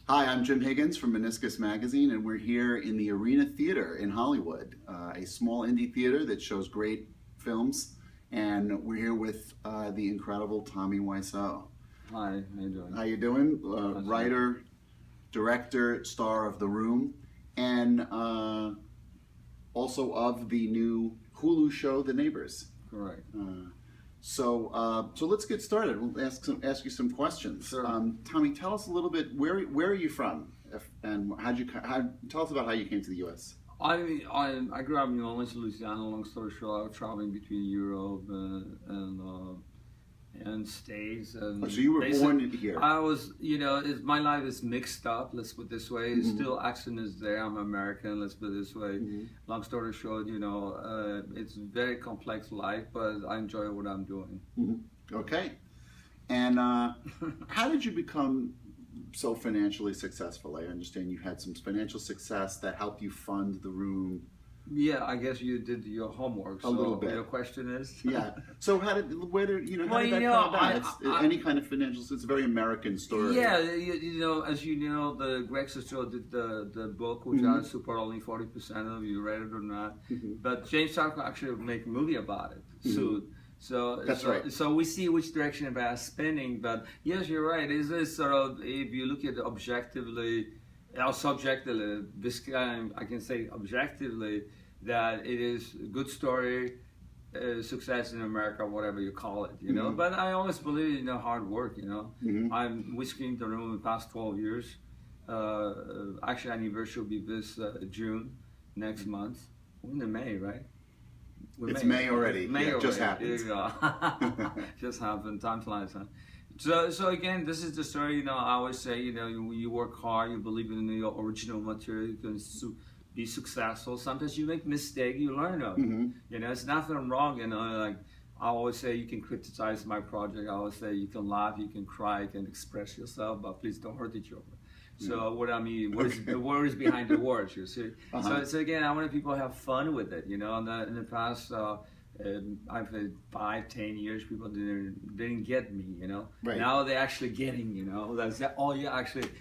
Hi, I'm Jim Higgins from Meniscus Magazine, and we're here in the Arena Theater in Hollywood, a small indie theater that shows great films, and we're here with the incredible Tommy Wiseau. Hi, how you doing? How you doing? Writer, director, star of The Room, and also of the new Hulu show, The Neighbors. Correct. So let's get started. We'll ask you some questions. Sure. Tommy, tell us a little bit. Where are you from, and tell us about how you came to the U.S. I grew up in New Orleans, Louisiana. Long story short, I was traveling between Europe and States. And So you were born here. I was, my life is mixed up. Let's put it this way. Mm-hmm. Still, accent is there. I'm American. Let's put it this way. Mm-hmm. Long story short, it's a very complex life, but I enjoy what I'm doing. Mm-hmm. Okay. And how did you become so financially successful? I understand you had some financial success that helped you fund The Room. Yeah, I guess you did your homework. A little bit. Your question is? Yeah. So how did that come about? It's any kind of financial. It's a very American story. Yeah, as you know, the Greg Sestero did the book, which Mm-hmm. I support only 40% of. You read it or not? Mm-hmm. But James Stark actually make a movie about it soon. That's right. So we see which direction about spending. But yes, you're right. Is this sort of, if you look at it objectively or subjectively, this kind, I can say objectively that it is a good story, success in America, whatever you call it, you know. Mm-hmm. But I always believe in hard work, you know. Mm-hmm. We screened The Room in the past 12 years. Actually, anniversary will be this June next month. We're in May, right? It's May already. May already. Just happened. There you go. Just happened. Time flies, huh? So again, this is the story. I always say, you work hard, you believe in your original material, you can be successful. Sometimes you make mistakes, you learn of. Mm-hmm. It's nothing wrong. Like I always say, you can criticize my project. I always say you can laugh, you can cry, you can express yourself, but please don't hurt each other. So what I mean, the words behind the words, you see. So again, I want people to have fun with it. In the past, I've had 5-10 years, people didn't get me. Right. Now they're actually getting. That's all you actually.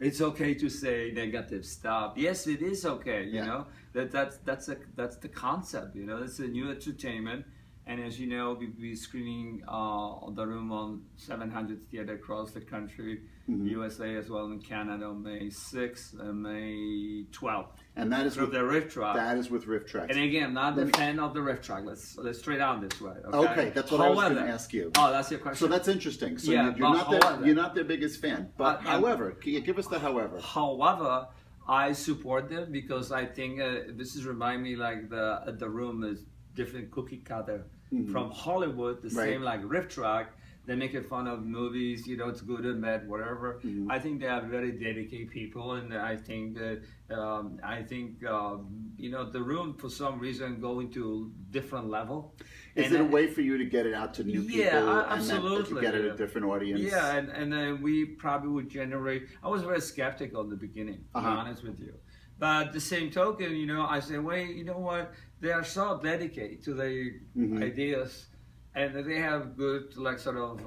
It's okay to say negative stuff. Yes, it is okay. That's the concept. It's a new entertainment. And as you know, we'll be screening The Room on 700 theater across the country, USA as well, in Canada on May 6th and May 12th. And that is with the riff track. That is with riff tracks. And again, not the fan of the riff track. Let's straight on this way. Okay, that's what I was going to ask you. Oh, that's your question. So that's interesting. So Yeah, you're not their biggest fan. But however, can you give us the however? However, I support them because I think this is remind me like the Room is different cookie cutter from Hollywood. The same like riff track. They make fun of movies, it's good and bad, whatever. I think they are very dedicated people, and I think that The Room for some reason going to different level. Is it a way for you to get it out to new people? Yeah, absolutely. And to get it a different audience? Yeah, and then we probably would generate. I was very skeptical in the beginning, to be honest with you. But the same token, I say, wait, you know what? They are so dedicated to their ideas. And they have good, sort of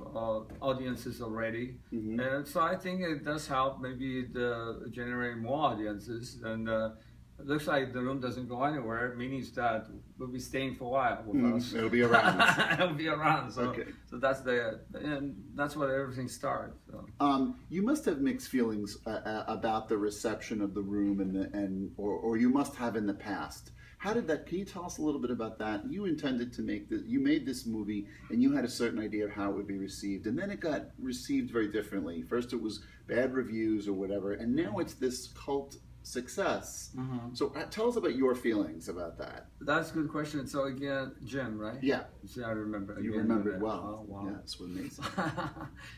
audiences already, and so I think it does help maybe generate more audiences. And it looks like The Room doesn't go anywhere, meaning that we'll be staying for a while with us. It'll be around. It'll be around. So, okay. So that's where everything starts. So. You must have mixed feelings about the reception of The Room, or you must have in the past. How did that? Can you tell us a little bit about that? You intended to you made this movie, and you had a certain idea of how it would be received, and then it got received very differently. First, it was bad reviews or whatever, and now it's this cult success. So tell us about your feelings about that. That's a good question. So again, Jim, right? Yeah. So I remember. You remember it well. Oh, wow. Yeah, it's amazing.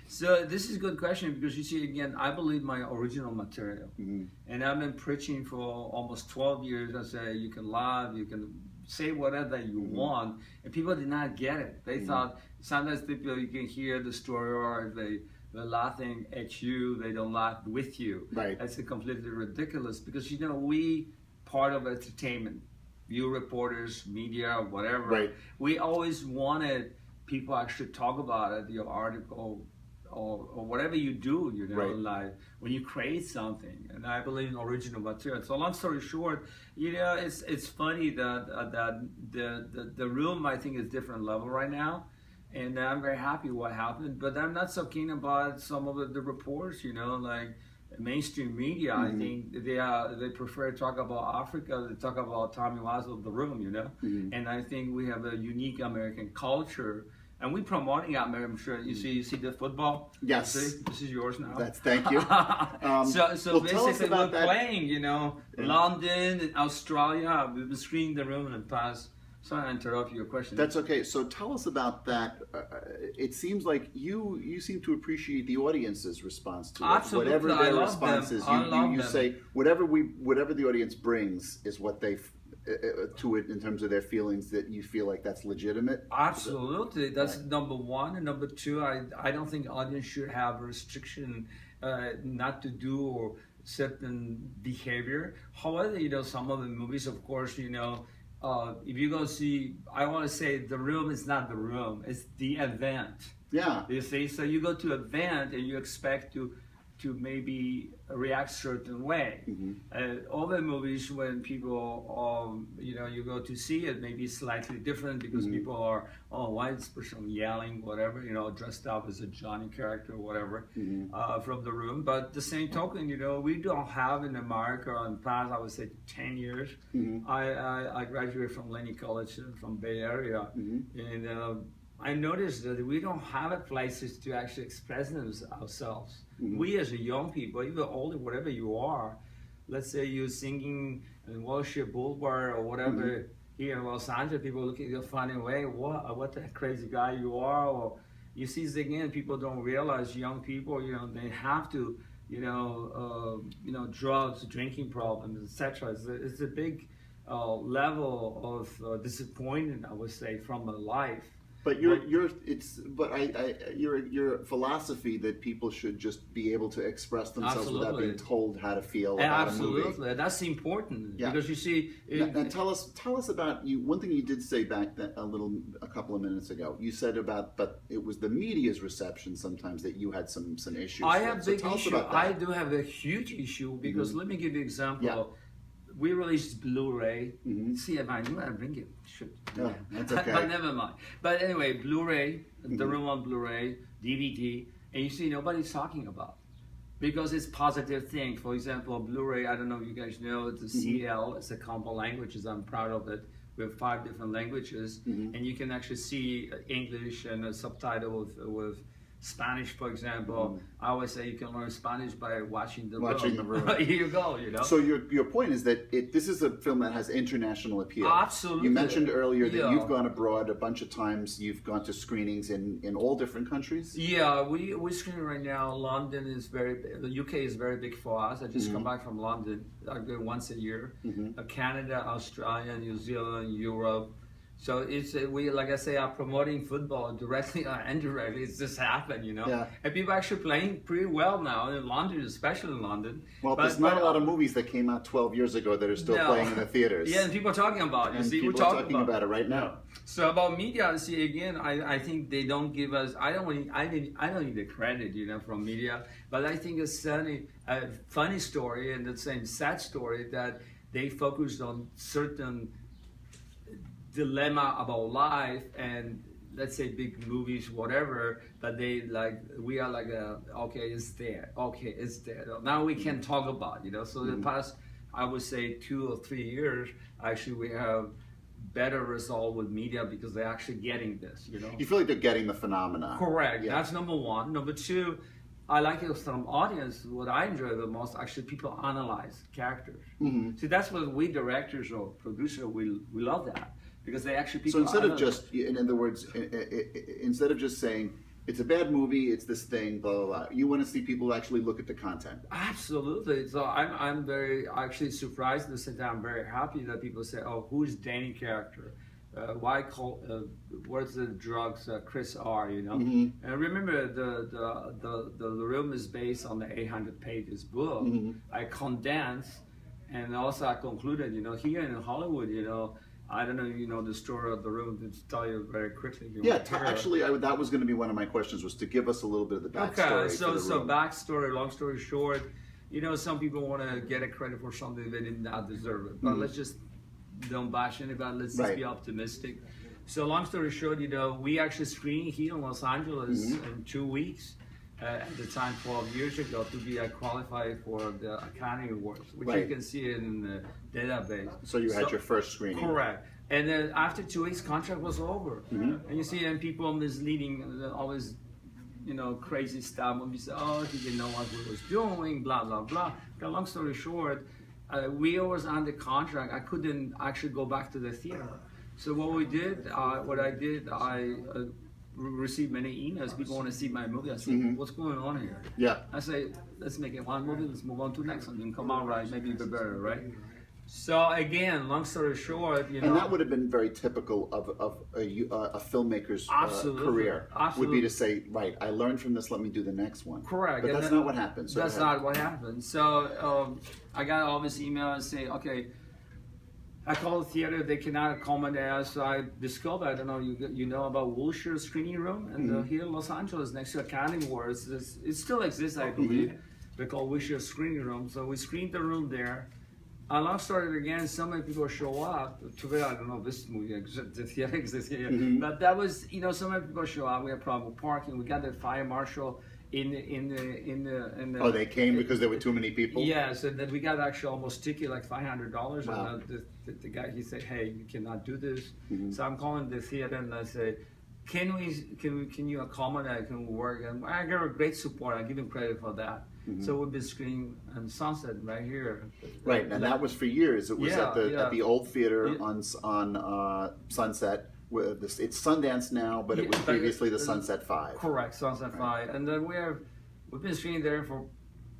So this is a good question because you see, again, I believe my original material, and I've been preaching for almost 12 years. I say you can laugh, you can say whatever you want, and people did not get it. They thought sometimes people you can hear the story or they're laughing at you, they don't laugh with you. Right. That's completely ridiculous because we part of entertainment, you reporters, media, whatever. Right. We always wanted people actually talk about it, your article or whatever you do, you know, Right. like when you create something. And I believe in original material. So long story short, you know, it's funny that the room, I think, is different level right now. And I'm very happy what happened, but I'm not so keen about some of the reports, you know, like mainstream media. I think they prefer to talk about Africa, they talk about Tommy Wiseau, the room, you know. And I think we have a unique American culture, and we promoting America. I'm sure you see the football. Yes, this is yours now. thank you. So tell us basically, about we're that. playing, you know, London and Australia. We've been screening the room in the past. Sorry to interrupt your question. That's okay. So tell us about that. It seems like you seem to appreciate the audience's response to it. Absolutely. Whatever I their love response them. is, I love you them. say whatever the audience brings is what they to it in terms of their feelings, that you feel like that's legitimate. Absolutely, that's number one. And number two, I don't think audience should have a restriction not to do or certain behavior. However, you know, some of the movies, of course, you know, if you go see, I want to say the room is not the room, it's the event. Yeah. You see, so you go to an event and you expect to maybe react certain way. Other movies, when people, you know, you go to see it, maybe slightly different because people are, oh, why is this person yelling, whatever, you know, dressed up as a Johnny character or whatever, from the room. But the same token, you know, we don't have in America in the past, I would say 10 years. I graduated from Laney College from Bay Area, and I noticed that we don't have places to actually express ourselves. We as a young people, even older, whatever you are, let's say you're singing in Worship Boulevard or whatever here in Los Angeles, people look at you funny way, what a crazy guy you are, or you see again, people don't realize, young people, you know, they have to, you know, drugs, drinking problems, etc. It's a big level of disappointment, I would say, from a life. But your philosophy that people should just be able to express themselves without being told how to feel about a movie. Absolutely, that's important because you see. Now tell us about you. One thing you did say back a couple of minutes ago. You said about, but it was the media's reception sometimes that you had some issues. I have big issue. I do have a huge issue because let me give you an example. Yeah. We released Blu-ray. See, if I knew I'd bring it. Should. Oh, that's okay. But never mind. But anyway, Blu-ray, the room on Blu-ray, DVD, and you see nobody's talking about because it's positive thing. For example, Blu-ray. I don't know if you guys know it's a CL. It's a combo languages. I'm proud of it. We have 5 different languages, and you can actually see English and a subtitle with Spanish, for example. I always say you can learn Spanish by watching the room. Here you go, you know. So your point is that this is a film that has international appeal. Absolutely. You mentioned earlier that you've gone abroad a bunch of times. You've gone to screenings in all different countries. Yeah, we screen right now. London is the UK is very big for us. I just come back from London. I go once a year. Canada, Australia, New Zealand, Europe. So it's we, like I say, are promoting football directly or indirectly. It's just happened, you know. Yeah. And people are actually playing pretty well now in London, especially in London. Well, there's not a lot of movies that came out 12 years ago that are still playing in the theaters. Yeah, and people are talking about it. And see, people we're talking about it right now. So about media, see again, I think they don't give us. I don't need the credit, you know, from media. But I think it's certainly a funny story and the same sad story that they focused on certain dilemma about life and let's say big movies, whatever, but they we are okay, it's there, now we can talk about, you know. So the past, I would say 2 or 3 years, actually we have better result with media because they're actually getting this, you know. You feel like they're getting the phenomena. Correct. That's number one. Number two, I like it from audience. What I enjoy the most, actually, people analyze characters. See, that's what we directors or producers, we love that. Because they actually people. So instead of just, in other words, instead of just saying it's a bad movie, it's this thing, blah blah blah, you want to see people actually look at the content. Absolutely. So I'm very actually surprised at the same time. I'm very happy that people say, oh, who's Danny character? Why call? What's the drugs? Chris R. You know. And remember, the room is based on the 800 pages book. I condensed, and also I concluded. You know, here in Hollywood, you know. I don't know if you know the story of the room. To tell you very quickly. Yeah, actually, that was going to be one of my questions, was to give us a little bit of the backstory. Okay, so backstory, long story short, you know, some people want to get a credit for something they did not deserve it. But let's just don't bash anybody. Let's just be optimistic. So long story short, you know, we actually screened here in Los Angeles in 2 weeks. At the time, 12 years ago, to be qualified for the Academy Awards, which you can see in the database. So you had your first screening. Correct. And then after 2 weeks, contract was over. And you see, and people misleading, always, you know, crazy stuff. When we say, oh, he didn't know what we was doing, blah, blah, blah. But long story short, we was under contract. I couldn't actually go back to the theater. So what we did, I received many emails. People want to see my movie. I said, what's going on here? Yeah. I say, let's make it one movie. Let's move on to the next one. And come out right, maybe even better, right? So again, long story short, you know. And that would have been very typical of a filmmaker's career. Absolutely. Would be to say, right, I learned from this, let me do the next one. Correct. But that's not what happened. So that's not what happened. So I got all this email and say, okay, I called the theater, they cannot accommodate us. So I discovered, I don't know, you know about Wilshire Screening Room? And here in Los Angeles, next to Academy Awards, it still exists, I believe. They're called Wilshire Screening Room. So we screened the room there. Long story again, so many people show up. Too bad I don't know if this movie exists, the theater exists here. But that was, you know, so many people show up. We had problem with parking. We got the fire marshal in the. Oh, they came because there were too many people. Yeah, so then we got actually almost ticket like $500. Wow. And the guy, he said, hey, you cannot do this. So I'm calling the theater and I say, can you accommodate? Can we work? And I got a great support. I give him credit for that. So we've been screening on Sunset right here. Right, and that was for years. It was at the old theater on Sunset. It's Sundance now, but it was previously the Sunset 5. Correct, Sunset 5. And then we've been screening there for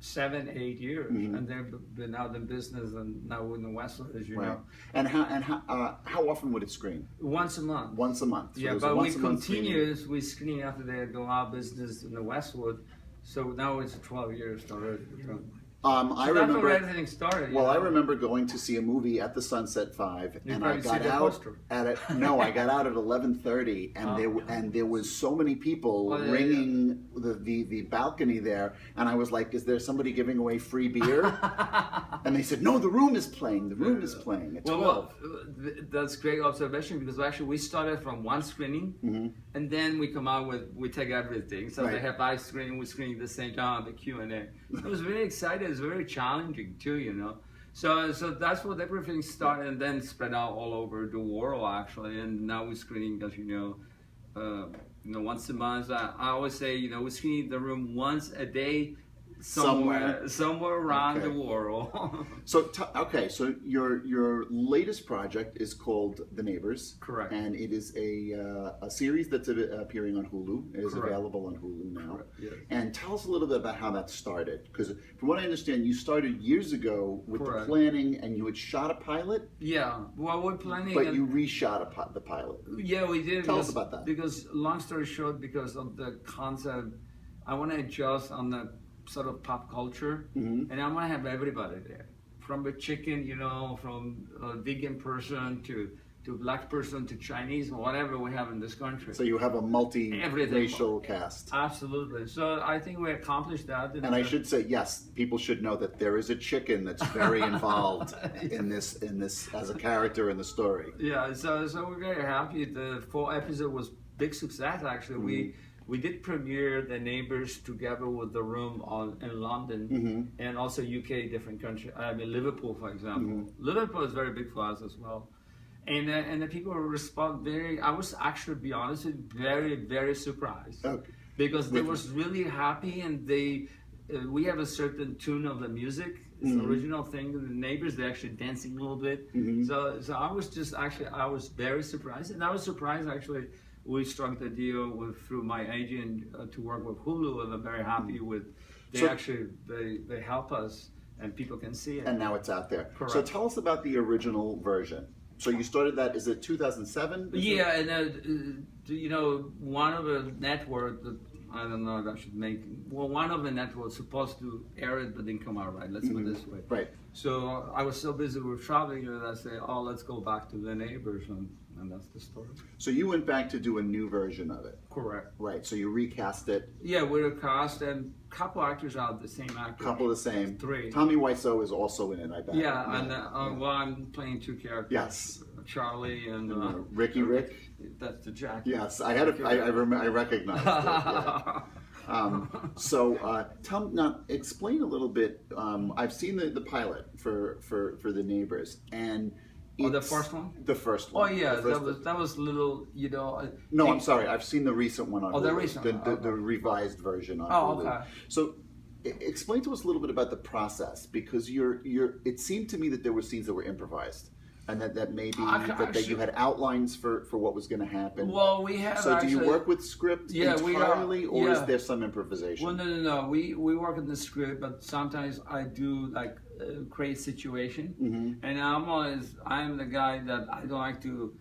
7-8 years, and they've been out in business, and now we're in the Westwood, as you know. And how often would it screen? Once a month. Once a month. So yeah, but we screen after they go out of business in the Westwood. So now it's 12 years already. I remember everything started. Well, I remember going to see a movie at the Sunset 5, and I got out I got out at 11:30, and there was so many people ringing the balcony there, and I was like, "Is there somebody giving away free beer?" And they said, "No, the room is playing. The room is playing at 12." Well, that's great observation, because actually we started from one screening, and then we come out we take everything. So they have live screening, we screen at the same time, the Q&A. I was really excited. It's very challenging too, you know. So that's what everything started, and then spread out all over the world actually. And now we're screening, as you know, once a month. I always say, you know, we screen the room once a day, somewhere around the world. So your latest project is called The Neighbors. Correct. And it is a series that's appearing on Hulu. It is available on Hulu now. Correct. Yes. And tell us a little bit about how that started, because from what I understand, you started years ago with the Correct. planning, and you had shot a pilot. Yeah, well, we're planning. But you reshot the pilot. Yeah, we did. Tell us about that. Because long story short, because of the concept, I want to adjust on the sort of pop culture, and I want to have everybody there, from a chicken, you know, from a vegan person to black person to Chinese, or whatever we have in this country. So you have a multi-racial cast. Absolutely. So I think we accomplished that. And I should say, yes, people should know that there is a chicken that's very involved in this as a character in the story. Yeah. So we're very happy. The 4th episode was big success. Actually, we did premiere The Neighbors together with The Room in London, and also UK, different country. I mean, Liverpool, for example. Liverpool is very big for us as well. And the people respond I was actually, to be honest with you, very, very surprised. Okay. Because they was really happy, and we have a certain tune of the music. It's the original thing. The Neighbors, they're actually dancing a little bit. So I was very surprised. And I was surprised, actually, we struck the deal through my agent to work with Hulu, and I'm very happy with. They help us, and people can see it. And now it's out there. Correct. So tell us about the original version. So you started that. Is it 2007? Yeah, and you know, one of the network, I don't know if I should make. Well, one of the net was supposed to air it, but didn't come out right. Let's put it this way. Right. So I was so busy with traveling that I said, "Oh, let's go back to the neighbors," and that's the story. So you went back to do a new version of it. Correct. Right. So you recast it. Yeah, we recast, and a couple actors are the same actor. Couple the same. 3. Tommy Wiseau is also in it, I bet. Yeah, and well, I'm playing 2 characters. Yes. Charlie and Rick. That's the Jack. Yes, I recognized it. Yeah. Now explain a little bit. I've seen the pilot for the Neighbors, and the first one. The first one. Oh yeah, that was little. You know. No, I'm sorry. I've seen the recent one on Hulu, the recent, the revised version on Hulu. Okay. So, explain to us a little bit about the process, because it seemed to me that there were scenes that were improvised. And that maybe that you had outlines for what was going to happen. Well, we have. So do you work with script entirely, or is there some improvisation? Well, no. We work in the script, but sometimes I do like create situation, and I'm the guy that I don't like to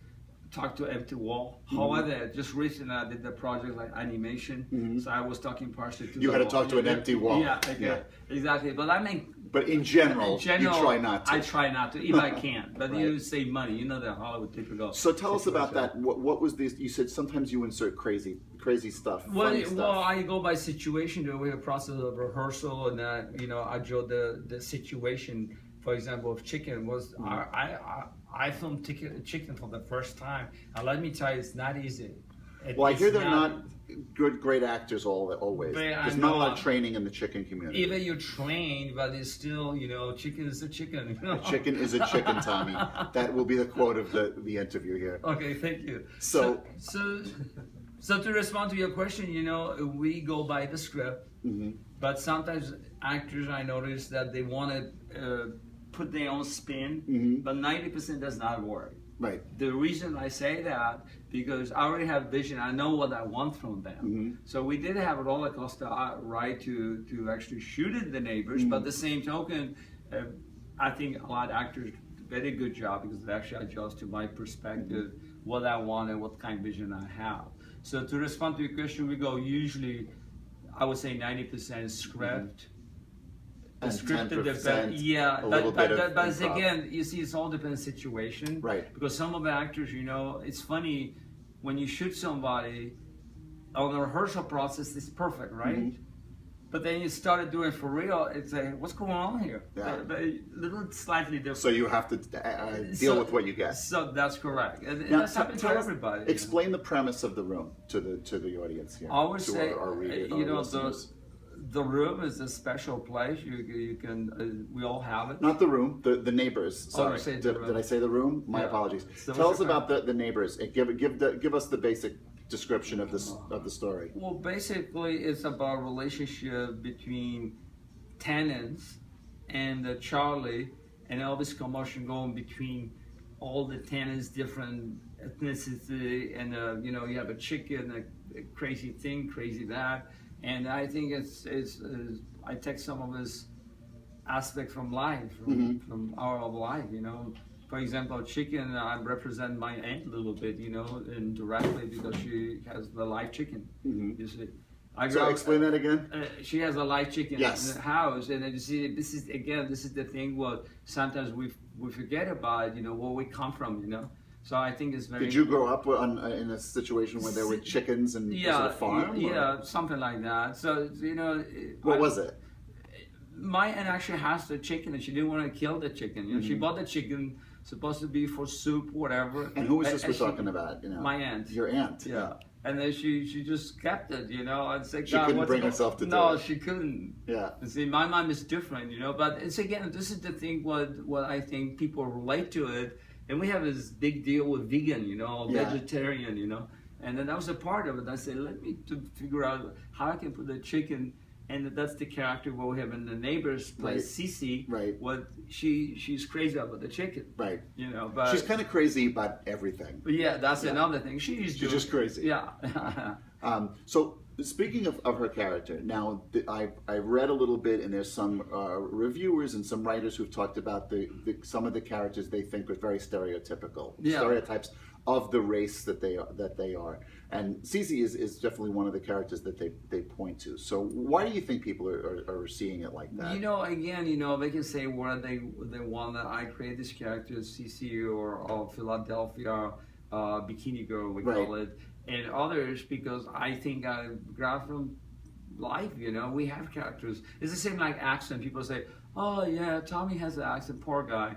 talk to empty wall. However, just recently I did the project like animation, so I was talking partially to. You had to talk to an empty wall. Yeah, exactly. But I mean. But in general, you try not to. I try not to, if I can. But you save money. You know the Hollywood typical. So tell us about that. What was this? You said sometimes you insert crazy stuff. Well, I go by situation. We have a process of rehearsal, and I draw the situation. For example, of chicken was I filmed chicken for the first time, and let me tell you, it's not easy. I hear they're not great actors always. There's not a lot of training in the chicken community. Even you're trained, but it's still, chicken is a chicken. A chicken is a chicken, Tommy. That will be the quote of the interview here. Okay, thank you. So to respond to your question, we go by the script, but sometimes actors, I notice that they want to put their own spin, but 90% does not work. Right. The reason I say that, because I already have vision. I know what I want from them. So we did have a roller coaster ride to actually shoot in the Neighbors, but the same token, I think a lot of actors did a very good job, because it actually adjusts to my perspective, what I want and what kind of vision I have. So to respond to your question, we go usually, I would say 90% script. And Scripted, 10%, but again, you see, it's all depends situation. Right. Because some of the actors, it's funny when you shoot somebody on the rehearsal process, it's perfect, right? But then you started doing it for real. It's like, what's going on here? Yeah. But a little slightly different. So you have to deal with what you get. So that's correct, and now, that's happened to everybody. Explain the premise of The Room to the audience here. I would say, our readers, The Room is a special place. You can we all have it. Not The Room, the Neighbors. Sorry, did I say The Room? My apologies. So tell us about the Neighbors. Give us the basic description of the story. Well, basically, it's about relationship between tenants and Charlie, and all this commotion going between all the tenants, different ethnicity, and you have a chicken, a crazy thing, crazy that. And I think I take some of this aspect from life, from our life, For example, chicken, I represent my aunt a little bit, indirectly, because she has the live chicken, you see. So explain that again. She has a live chicken in the house, and you see, this is the thing what sometimes we forget about, where we come from, So I think it's very. Did you grow up in a situation where there were chickens and was it a farm? Yeah, something like that. So what was it? My aunt actually has the chicken, and she didn't want to kill the chicken. She bought the chicken, supposed to be for soup, whatever. And who is this we're talking about? My aunt. Your aunt. Yeah. And then she just kept it, I'd say, she couldn't bring herself to do it. No, she couldn't. Yeah. See, my mom is different, But it's again, this is the thing. What I think people relate to it. And we have this big deal with vegan, vegetarian, And then that was a part of it. I said, let me figure out how I can put the chicken, and that's the character what we have in the Neighbors play, Cece. Right. What she's crazy about the chicken. Right. But she's kind of crazy about everything. But yeah, that's another thing. She's just crazy. Yeah. So speaking of her character, now I read a little bit, and there's some reviewers and some writers who've talked about some of the characters they think are very stereotypical, stereotypes of the race that they are. And Cece is definitely one of the characters that they point to. So why do you think people are seeing it like that? You know, again, you know, they can say whether they want that I create this character, Cece or Philadelphia Bikini Girl, we call it, and others, because I think I got from life, you know, we have characters. It's the same like accent. People say, oh yeah, Tommy has an accent, poor guy.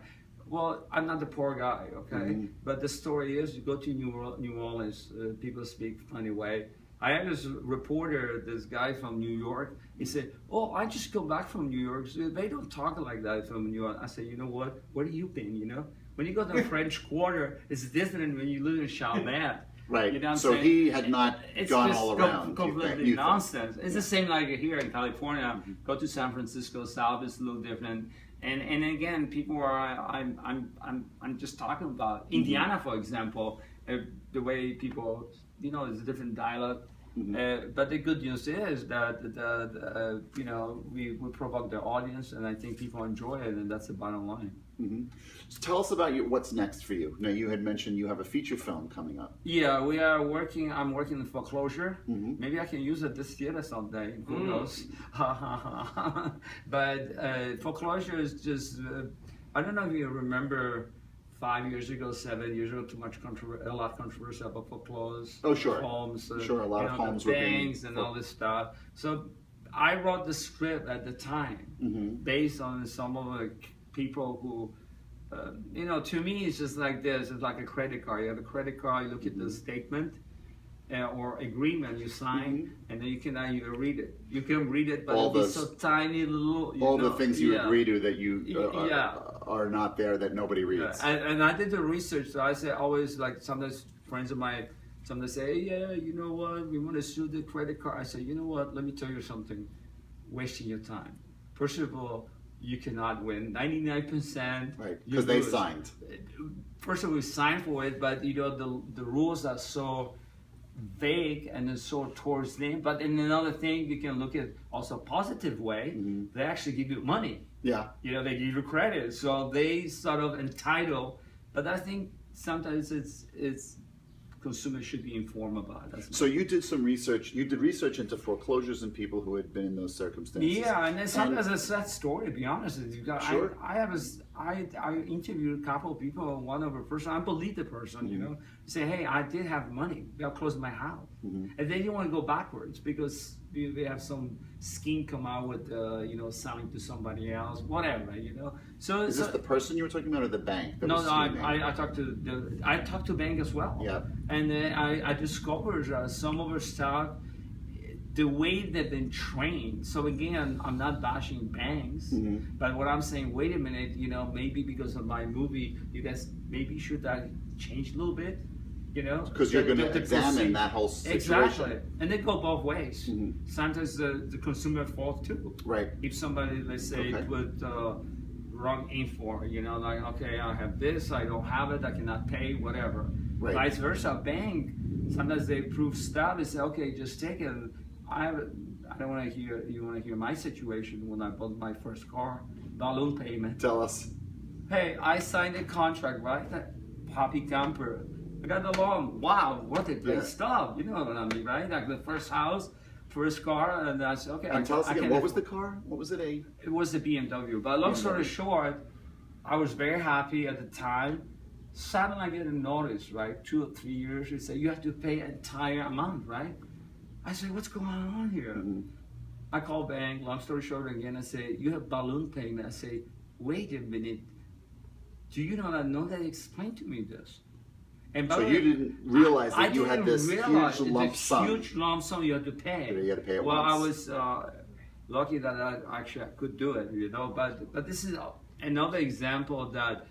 Well, I'm not the poor guy, okay? But the story is, you go to New Orleans, people speak funny way. I had this reporter, this guy from New York, he said, oh, I just go back from New York, so they don't talk like that from New York. I said, you know what, where have you been, you know? When you go to the French Quarter, it's different when you live in Chalmette. Right, you know what so I'm saying? he had not gone all around. Completely nonsense. It's the same like here in California. Go to San Francisco, South is a little different. And again, people are. I'm just talking about Indiana, for example. The way people, you know, there's a different dialect. But the good news is that you know, we provoke the audience, and I think people enjoy it, and that's the bottom line. So tell us about what's next for you. Now, you had mentioned you have a feature film coming up. Yeah, we are working. I'm working in Foreclosure. Maybe I can use it this theater someday. Who knows? But Foreclosure is just. I don't know if you remember. 5 years ago, 7 years ago, a lot of controversy about foreclosed homes. Sure, a lot of homes were banks and all this stuff. So I wrote the script at the time based on some of the people who, you know, to me it's just like this. It's like a credit card. You have a credit card, you look at the statement or agreement you sign, and then you can either read it. You can read it, but it's so tiny little. All the things you agree to that you are not there, that nobody reads. And I did the research, so I say always, like, sometimes friends of mine, sometimes say, hey, yeah, you know what, we want to sue the credit card. I say, you know what, let me tell you something, wasting your time. First of all, you cannot win 99%. Right, because they signed. First of all, we signed for it, but you know, the rules are so vague and then so towards them. But in another thing, you can look at also a positive way. They actually give you money. Yeah, you know, they give you credit, so they sort of entitle. But I think sometimes it's consumers should be informed about it. So you did some research. You did research into foreclosures and people who had been in those circumstances. Yeah, and then sometimes it's that story. To be honest with you, sure. I interviewed a couple of people. One of a person, I believe the person. You know, say, hey, I did have money. They'll close my house, and then you want to go backwards because they have some scheme come out with you know, selling to somebody else, whatever, you know. So is this the person you were talking about, or the bank? No, I talked to bank as well. Yeah. And then I discovered some of our stuff, the way they've been trained. So again, I'm not bashing banks, but what I'm saying, wait a minute, you know, maybe because of my movie, you guys maybe should change a little bit. You know, because you're going to examine that whole situation. Exactly, and they go both ways. Sometimes the consumer fault too. Right. If somebody, let's say, put wrong info, you know, like, okay, I have this, I don't have it, I cannot pay, whatever. Right. Vice versa, bank, sometimes they approve stuff. They say, okay, just take it. I don't want to hear. You want to hear my situation when I bought my first car, balloon payment. Tell us. Hey, I signed a contract, right? Poppy camper. I got the loan. Wow, what a great stuff. You know what I mean, right? Like the first house, first car, and I said, okay. And tell us again, what was the car? What was it? It was a BMW. But long story short, I was very happy at the time. Suddenly I get a notice, right? 2 or 3 years, they say, you have to pay an entire amount, right? I say, what's going on here? I call bank, long story short again, I say, you have balloon payment. I say, wait a minute. Do you know that they explained to me this? And so you didn't realize that you had this huge lump sum. Huge lump sum you had to pay. You had to pay it once. I was lucky that I could do it, you know. But this is another example that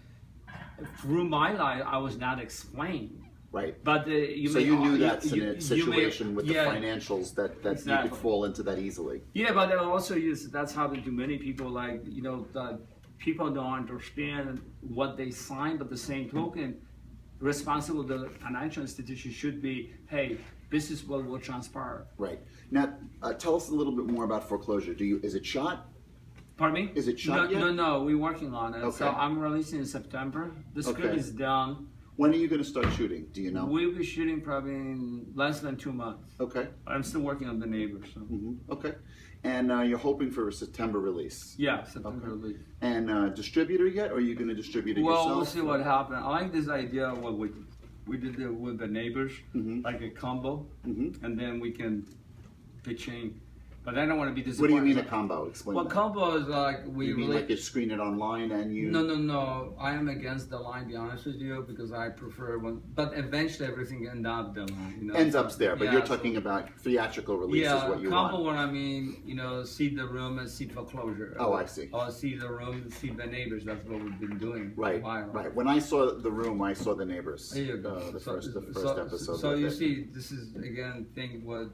through my life I was not explained. Right. But you knew that's in a situation with the financials that you could fall into that easily. Yeah, but also that's happened to many people. Like, you know, that people don't understand what they sign, but the same token, responsible the financial institution should be, hey, this is what will transpire. Right. Now, tell us a little bit more about foreclosure. Is it shot? Pardon me? Is it shot yet? No, we're working on it. Okay. So I'm releasing in September. The script is done. When are you going to start shooting? Do you know? We'll be shooting probably in less than 2 months. Okay. I'm still working on the neighbors. So. Okay. And you're hoping for a September release? Yeah, September release. And distributor yet, or are you going to distribute it yourself? Well, we'll see what happens. I like this idea of what we did it with the neighbors, like a combo, and then we can pitch in. But I don't want to be disappointed. What do you mean a combo? Explain. Well, that. combo is like we you mean really. Like you screen it online and you. No. I am against the line. To be honest with you, because I prefer when. But eventually, everything ends up the line. You know? Ends up there, but yeah, you're talking about theatrical release is what you want. combo when I mean, see the room and see foreclosure. Oh, I see. Or see the room, see the neighbors. That's what we've been doing. Right. For a while. Right. When I saw the room, I saw the neighbors. There you go. The first episode. So you see, this is again thing what.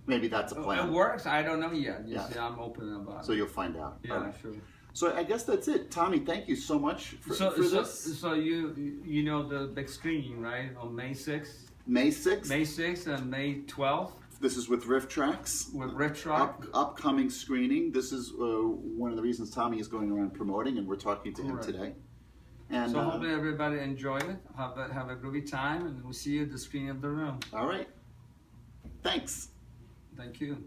Maybe that's a plan. It works. I don't know yet. Yeah. See, I'm open about it. So you'll find out. Yeah, sure. So I guess that's it. Tommy, thank you so much for this. So you know the big screening, right? On May 6th? May 6th? May 6th and May 12th. This is with Riff Tracks. With Riff Tracks. Upcoming screening. This is one of the reasons Tommy is going around promoting, and we're talking to him today. And so hopefully everybody enjoy it. Have a groovy time, and we'll see you at the screening of the room. All right. Thanks. Thank you.